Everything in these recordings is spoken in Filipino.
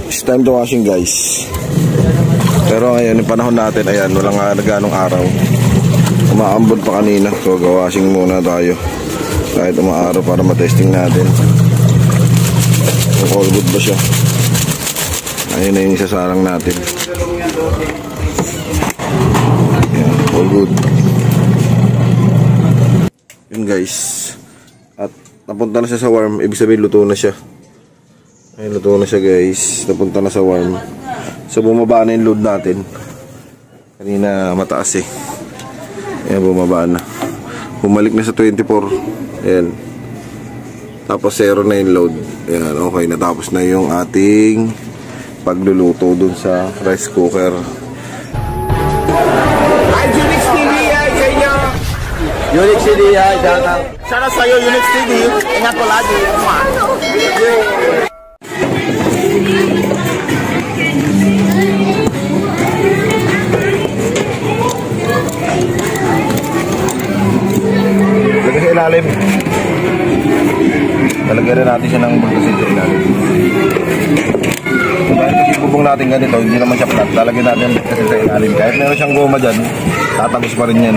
It's time to washing, guys. Pero ngayon, yung panahon natin, ayan, walang naganong araw. Umaambon pa kanina. So, gawashing muna tayo. Kahit umaaraw para matesting natin. Kung all good ba siya. Ayun na yung isasarang natin. Ayan, all good. Yun, guys. At napunta na siya sa warm. Ibig sabihin, luto na siya. Ayun, luto na siya, guys. Napunta na sa warm. So, bumaba na yung load natin. Kanina mataas eh. Ayan, bumaba na. Bumalik na sa 24. Ayan. Tapos 0 na yung load. Ayan, okay. Natapos na yung ating pagluluto dun sa rice cooker. Ay, Unix TV ay sa inyo. Unix TV ay datang. Sana sa'yo, Unix TV. Ingat ko lagi. Lagay sa ilalim. Talagyan na natin siya ng bulkasin sa ilalim. Kung bakit kasi bubong natin ganito, hindi naman siya flat. Lalagyan natin ang bulkasin sa ilalim. Kahit meron siyang goma dyan, tatagos pa rin yan.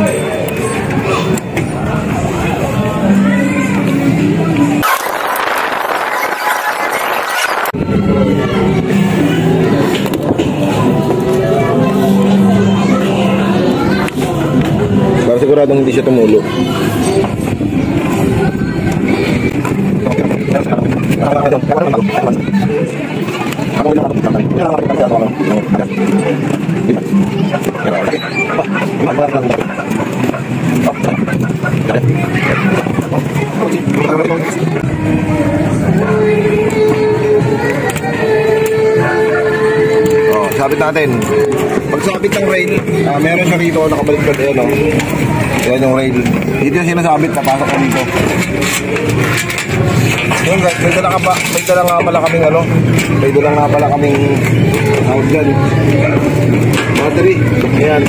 Para siguradong hindi siya tumulo. Sabit natin. Pag sabit ng rail, meron siya rito nakabaliktad. Ayan o. Ayan yung rail. Dito yung sinasabit, napasok ko dito. Yun guys, may dala nga pala kaming ano. May dala nga pala kaming outgun. Battery. Ayan.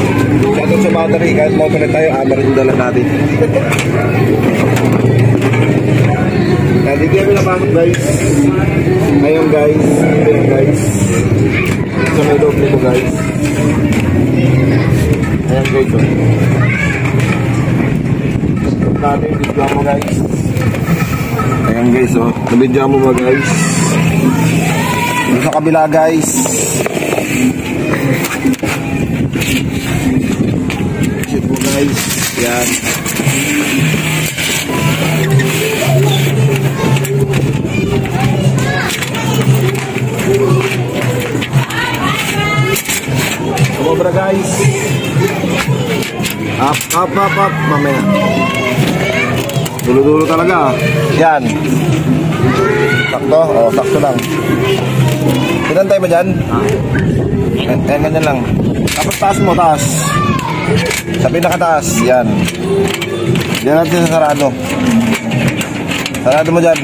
Shoutout sa battery. Kahit motonet tayo, battery yung dala natin. Ayan, dito yung pinapasok guys. Ayun guys. Ayun guys. Sa may loob nito guys. Ayan guys. Stop natin. Video mo guys. Ayan guys, oh. Nabidya mo ba guys? Dito sa kabila guys. Shoot mo guys. Ayan. Kumobra guys. Up. Mamaya. Dulo-dulo talaga. Yan. Sakto? O, sakto lang. Pinantay mo dyan? Ganyan lang. Tapos taas mo, taas. Sa pinakataas. Yan. Diyan natin sa sarado. Sarado mo dyan.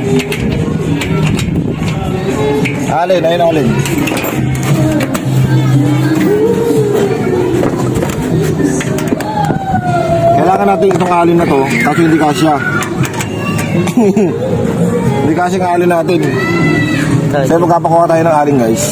Alin, ayun alin. Kailangan natin itong alin na to kasi hindi kasya. Hindi kasya ng alin natin. Kaya magkapakuha tayo ng alin guys.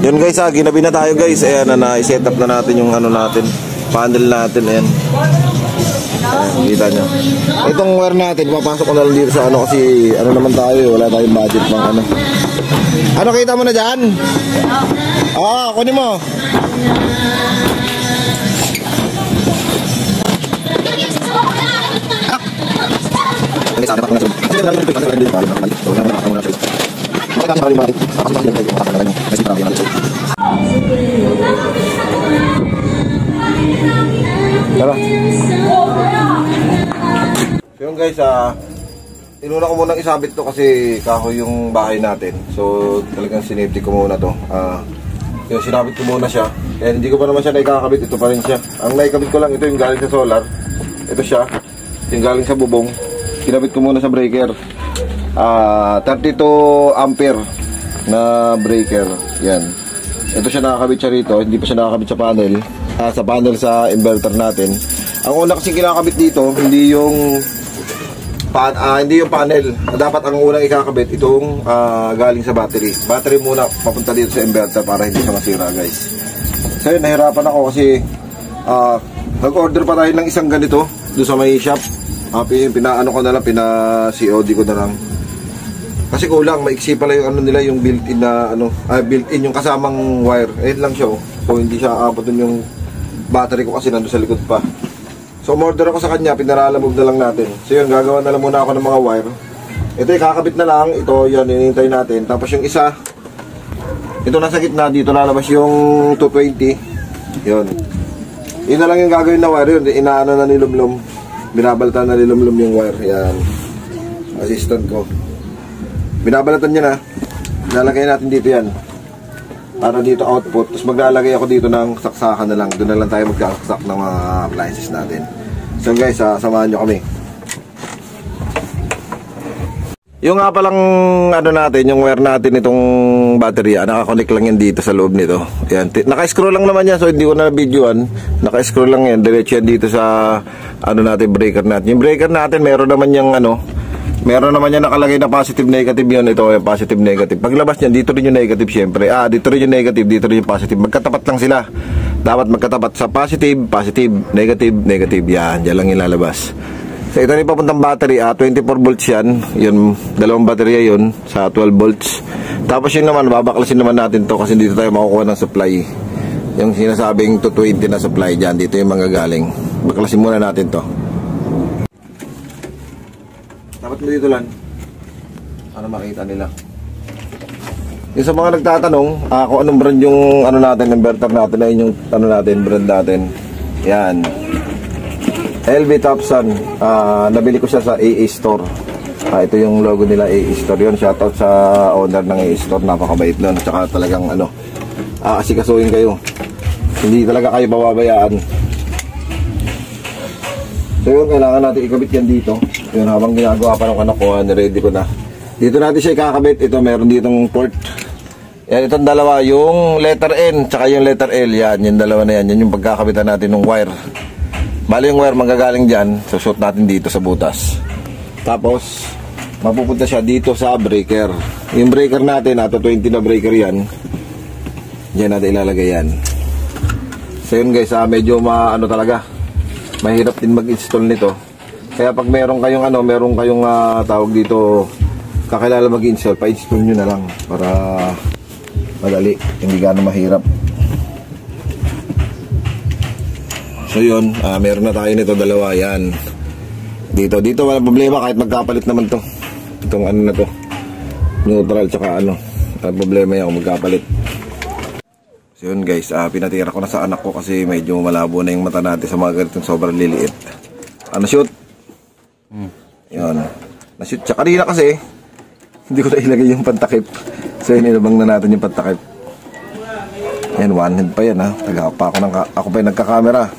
Yun guys, ginabi na tayo guys. Ayan na, i-set up na natin yung ano natin, panel natin. Ayan, kita nyo. Itong wire natin, papasok ko na lang dito sa ano kasi ano naman tayo, wala tayong budget pang ano. Ano, kita mo na dyan? Kunin mo. So yun guys, inuna ko munang isabit to kasi kahoy yung bahay natin. So talagang sinipti ko muna to. Yung sinabit ko muna siya. Kaya hindi ko pa naman siya naikakabit. Ito pa rin siya. Ang naikabit ko lang, ito yung galing sa solar. Ito siya. Yung galing sa bubong. kinabit ko muna sa breaker. 32 ampere na breaker. Yan. Ito siya nakakabit siya rito. Hindi pa siya nakakabit sa panel. Sa panel sa inverter natin. Ang una kasi kinakabit dito, hindi yung panel. Dapat ang unang ikakabit itong galing sa battery. Battery muna papunta dito sa inverter para hindi siya masira, guys. So yun, nahirapan ako kasi nag-order pa tayo ng isang ganito doon sa may shop. Pinaano ko na lang, pina-COD ko na lang. Kasi kulang, maiksi pala yung ano nila, yung built-in na built-in yung kasamang wire. Ayun lang siya, oh. So hindi siya abot dun yung battery ko kasi nandun sa likod pa. So umorder ako sa kanya, pinaralamove na lang natin. So yun, gagawa na lang muna ako ng mga wire. Ito kakabit na lang, ito yan, hinihintay natin. Tapos yung isa, ito nasa gitna, dito lalabas yung 220. Yun. Yun na lang yung gagawin na wire, yun, inaano na nilumlum. Binabalatan na nilumlum yung wire. Yan. Assistant ko. Binabalatan niya na. Lalagay natin dito yan. Para dito output. Tapos maglalagay ako dito ng saksakan na lang. Doon na lang tayo magkaksak ng mga appliances natin. So guys, samahan nyo kami. Yung nga palang natin, yung wire natin itong battery, nakakonect lang yan dito sa loob nito. Yan. Naka-screw lang naman yan, so hindi ko na videoan. Naka-screw lang yan, diretso yan dito sa natin, breaker natin. Yung breaker natin, meron naman yung meron naman yan nakalagay na positive negative yun. Ito yung positive negative. Paglabas niyan, dito rin yung negative syempre. Dito rin yung negative, dito rin yung positive. Magkatapat lang sila. Dapat magkatapat sa positive, positive, negative, negative. Yan, dyan lang ilalabas. So ito rin papuntang battery, 24 volts yan. Yun, dalawang baterya yun sa 12 volts. Tapos yun naman, babaklasin naman natin to kasi dito tayo makukuha ng supply. Yung sinasabing 220 na supply dyan, dito yung mga galing. Baklasin muna natin to. Dapat mo dito lang para makita nila. Yung sa mga nagtatanong kung anong brand yung natin, inverter natin, ay yung natin, brand natin. Yan, LV Topson. Nabili ko siya sa AA Store. Ito yung logo nila, AA Store. Yun, shoutout sa owner ng AA Store. Napakabait nun. Tsaka talagang asikasuhin kayo. Hindi talaga kayo bababayaan. So yun, kailangan natin ikabit yan dito. Yun, habang ginagawa pa ng anak ko, ready ko na. Dito natin siya ikakabit. Ito, meron ditong port. Yan, itong dalawa, yung letter N tsaka yung letter L. Yan, yung dalawa na yan. Yan yung pagkakabitan natin ng wire. Bali yung wire manggagaling dyan, sushoot natin dito sa butas. Tapos mapupunta siya dito sa breaker. Yung breaker natin, 20 na breaker yan. Diyan natin ilalagay yan. So yun guys, medyo talaga mahirap din mag-install nito. Kaya pag meron kayong tawag dito, kakilala mag-install, pa-install nyo na lang para madali, hindi gano'ng mahirap. So yun, meron na tayo nito dalawa. Yan. Dito wala problema kahit magkapalit naman to. Itong na to, neutral tsaka problema yan kung magkapalit. So yun guys, pinatira ko na sa anak ko kasi medyo malabo na yung mata natin sa mga ganitong sobrang liliit. Shoot? Yun, na-shoot siya kanina kasi hindi ko na ilagay yung pantakip. So yun, inabang na natin yung pantakip. Yan, one hand pa yan ako pa yung nagka-camera.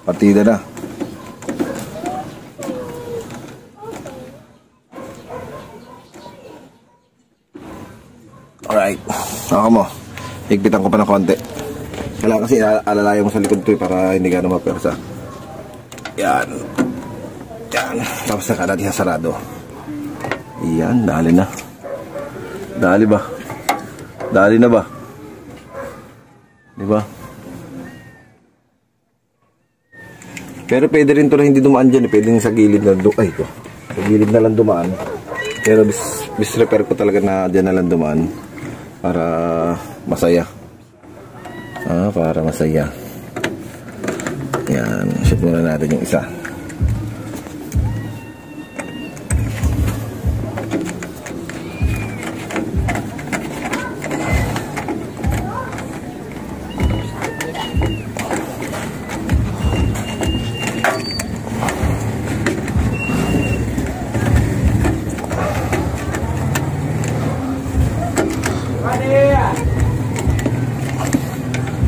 Partida na. Alright. Ako mo. Higpitan ko pa ng konti. Kailangan kasi alalayan mo sa likod to para hindi gano'ng mapersa. Yan. Yan. Tapos na natin sarado. Yan. Dali na. Dali ba? Dali na ba? Diba? Pero pwede rin to na hindi dumaan dyan. Pwede sa gilid na sa gilid na lang dumaan. Pero bis repair ko talaga na dyan na lang dumaan. Para masaya. Para masaya. Yan. Shoot muna natin yung isa.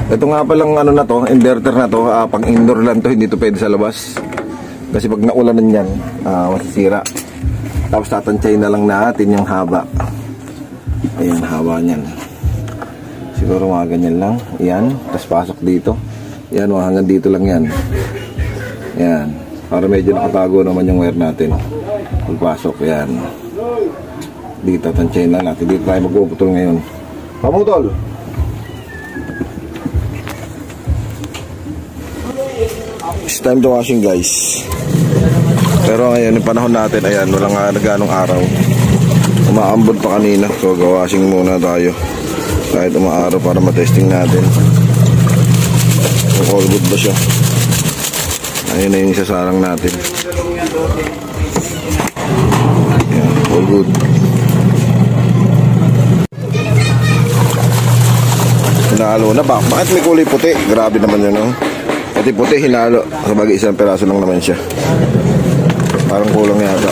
Ito nga palang na to, inverter na to, pang indoor lang to, hindi to pwede sa labas. Kasi pag naulanan yan, masisira. Tapos tatansyahin na lang natin yung haba. Ayan, haba niyan. Siguro mga ganyan lang. Ayan, tapos pasok dito. Ayan, hanggang dito lang yan. Ayan, para medyo nakatago naman yung wire natin. Pagpasok, ayan. Dito, tansyahin lang natin. Dito tayo magpuputol ngayon. Pamutol! It's time to washing, guys. Pero ngayon, yung panahon natin, ayan, walang naganong araw. Umaambon pa kanina. So, gawashing muna tayo. Kahit umaaraw para matesting natin. Kung all good ba siya. Ayun na yung isasarang natin. Ayan, all good. Hinalo na ba? Bakit may kulay puti? Grabe naman yun, no? Pati puti, hinalo. Sabagay isang peraso lang naman siya. Parang kulang yata.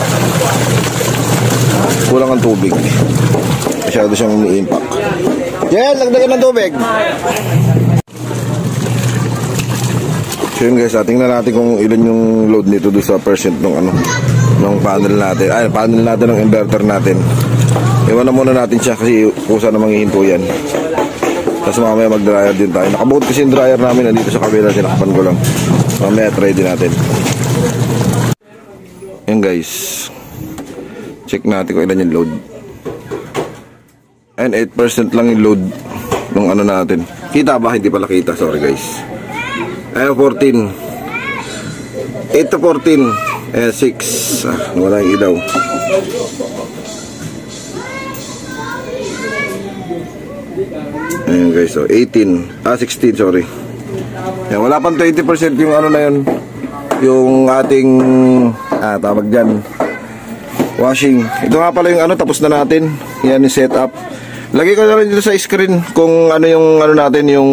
Kulang ang tubig. Masyado siyang umi-impact. Yan, lagdagan ng tubig. So yun guys, tingnan natin kung ilan yung load nito doon sa percent ng ng panel natin. Ay, panel natin ng inverter natin. Iwan na muna natin siya kasi kusa na manghihinto yan. Tapos mamaya mag-dryer din tayo. Nakabuot kasi yung dryer namin nandito sa kabila. Tinakapan ko lang. Mamaya try din natin. Yan guys. Check natin kung ilan yung load. And 8% lang yung load ng natin. Kita ba? Hindi pala kita. Sorry guys. Ayan 14. 8 to 14. Ayan 6. Wala yung ilaw. Ayan guys, so 16, sorry. Ayan, wala pang 20% yung na yun. Yung ating tawag dyan, washing. Ito nga pala yung tapos na natin. Yan yung setup. Lagay ko na rin dito sa screen kung yung natin, yung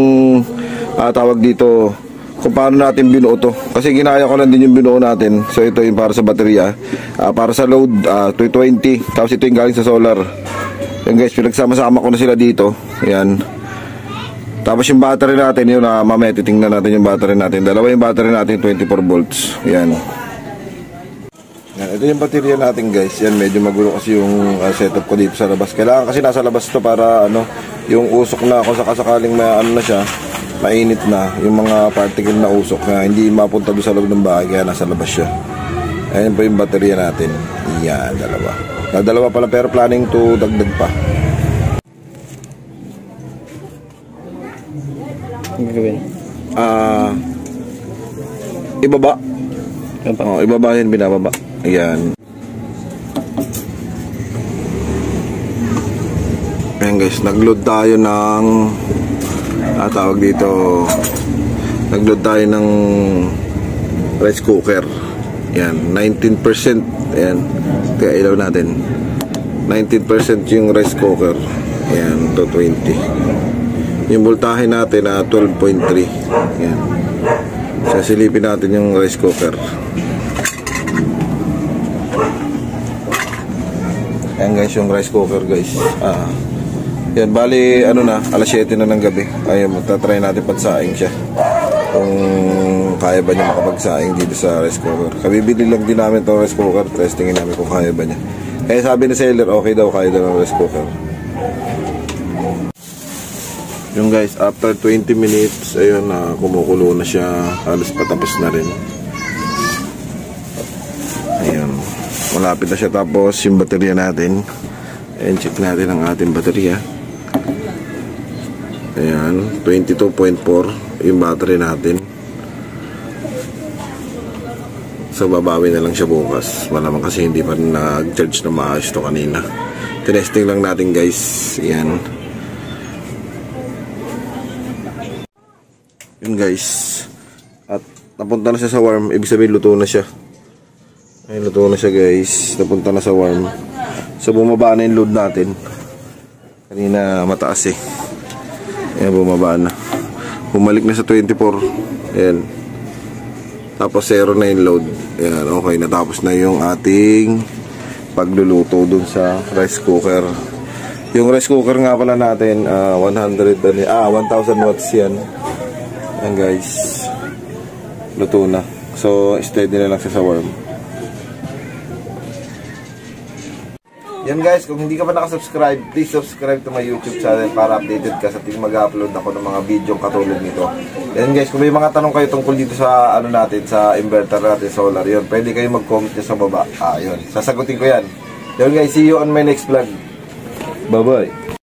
tawag dito, kung paano natin binuo to. Kasi ginaya ko lang din yung binuo natin. So ito yung para sa baterya, para sa load 220. Tapos ito yung galing sa solar. Yan guys, pinagsama-sama ko na sila dito. Yan. Tapos yung battery natin, yun mamaya titingnan natin yung battery natin. Dalawa yung battery natin, 24 volts. Yan. Yan, ito yung baterya natin guys. Yan, medyo magulo kasi yung setup ko dito sa labas. Kailangan kasi nasa labas to para yung usok na kung sakasakaling na siya, mainit na. Yung mga particle na usok na hindi mapunta doon sa loob ng bahay, kaya nasa labas siya. Ayan po yung baterya natin. Yan, dalawa. Dalawa pala pero planning to dagdag pa. Gagawin? Ibaba. Ibaba yan, binababa. Ayan. Ayan guys, nagload tayo ng tawag dito, nagload tayo ng rice cooker. Ayan, 19%. Ayan, kaya ilaw natin 19% yung rice cooker. Ayan, to 20. Yung voltahe natin 12.3. Ayan. Sasilipin natin yung rice cooker. Ayan guys, yung rice cooker guys. Yan, bali alas 7 na ng gabi. Ayun, magta-try natin pagsaing siya. Kung kaya ba niya makapagsaing dito sa rice cooker. Kabibili lang din namin itong rice cooker. Testingin namin kung kaya ba niya. Kaya sabi ni seller, okay daw, kaya daw ng rice cooker. Yung guys, after 20 minutes, ayun, kumukulo na siya. Halos patapos na rin. Ayun, malapit na siya. Tapos yung baterya natin, ayun, check natin ang ating baterya. Ayan, 22.4 yung battery natin. So babawi na lang siya bukas. Malamang kasi hindi pa nag-charge na maayos to kanina. Tinesting lang natin guys. Ayan. Yun guys, at napunta na siya sa warm. Ibig sabihin luto na siya. Ay, luto na siya guys. Napunta na sa warm. So bumaba na yung load natin. Kanina mataas eh. Ayan, bumaba na. Bumalik na sa 24. Ayan. Tapos 0 na yung load. Ayan, okay. Natapos na yung ating pagluluto dun sa rice cooker. Yung rice cooker nga pala natin 1000 watts yan. Ayan guys, luto na. So, steady na lang siya sa worm. Yan guys, kung hindi ka pa nakasubscribe, please subscribe to my YouTube channel para updated ka sa tuwing mag-upload ako ng mga video katulad nito. Yan guys, kung may mga tanong kayo tungkol dito sa ano natin, sa inverter natin, solar, yun, pwede kayo mag-comment sa baba. Yun, sasagutin ko yan. Yun guys, see you on my next vlog. Bye-bye.